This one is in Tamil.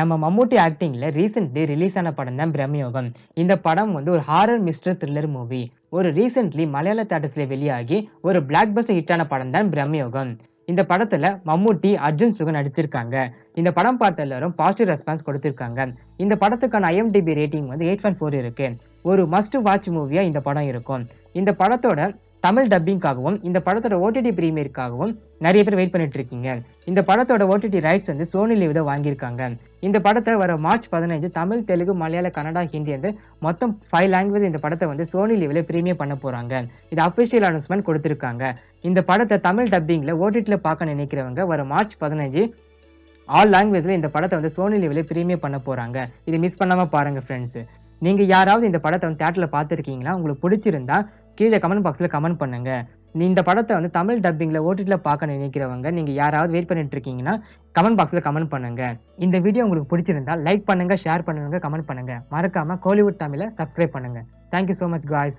நம்ம மம்மூட்டி ஆக்டிங்ல ரீசென்ட்லி ரிலீஸ் ஆன படம் தான் பிரம்மயோகம். இந்த படம் ஒரு ஹாரர் மிஸ்டர் த்ரில்லர் மூவி. ஒரு ரீசென்ட்லி மலையாள தியேட்டர்ஸ்ல வெளியாகி ஒரு பிளாக் பஸ்டர் ஹிட் ஆன படம் தான் பிரம்மயோகம். இந்த படத்துல மம்மூட்டி, அர்ஜுன் சுகன் நடிச்சிருக்காங்க. இந்த படம் பார்த்த எல்லாரும் பாசிட்டிவ் ரெஸ்பான்ஸ் கொடுத்திருக்காங்க. இந்த படத்துக்கான IMDb ரேட்டிங் 8.4 இருக்கு. ஒரு மஸ்ட் வாட்ச் மூவியா இந்த படம் இருக்கும். இந்த படத்தோட தமிழ் டப்பிங்காகவும் இந்த படத்தோட OTT பிரீமியருக்காகவும் நிறைய பேர் வெயிட் பண்ணிட்டு இருக்கீங்க. இந்த படத்தோட OTT ரைட்ஸ் சோனி லிவ் தான் வாங்கியிருக்காங்க. இந்த படத்தை வர மார்ச் 15 தமிழ், தெலுங்கு, மலையாள, கன்னடா, ஹிந்தி என்று மொத்தம் 5 லாங்குவேஜ் இந்த படத்தை சோனி லிவ்ல பிரீமியர் பண்ண போறாங்க. இது அபிஷியல் அனௌன்ஸ்மெண்ட் கொடுத்திருக்காங்க. இந்த படத்தை தமிழ் டப்பிங்ல OTTல பார்க்க நினைக்கிறவங்க வர மார்ச் 15 ஆல் லாங்குவேஜ்ல இந்த படத்தை சோனி லிவ்ல பிரீமியர் பண்ண போறாங்க. இது மிஸ் பண்ணாம பாருங்க ஃப்ரெண்ட்ஸ். நீங்க யாராவது இந்த படத்தை தியேட்டர்ல பார்த்திருக்கீங்களா? உங்களுக்கு பிடிச்சிருந்தா கீழே கமெண்ட் பாக்ஸ்ல கமெண்ட் பண்ணுங்க. இந்த படத்தை தமிழ் டப்பிங்ல OTTல பார்க்க நினைக்கிறவங்க நீங்க யாராவது வெயிட் பண்ணிட்டு இருக்கீங்கன்னா கமெண்ட் பாக்ஸ்ல கமெண்ட் பண்ணுங்க. இந்த வீடியோ உங்களுக்கு பிடிச்சிருந்தா லைக் பண்ணுங்க, ஷேர் பண்ணுங்க, கமெண்ட் பண்ணுங்க. மறக்காம கோலிவுட் தமிழை சப்ஸ்கிரைப் பண்ணுங்க. Thank you so much guys.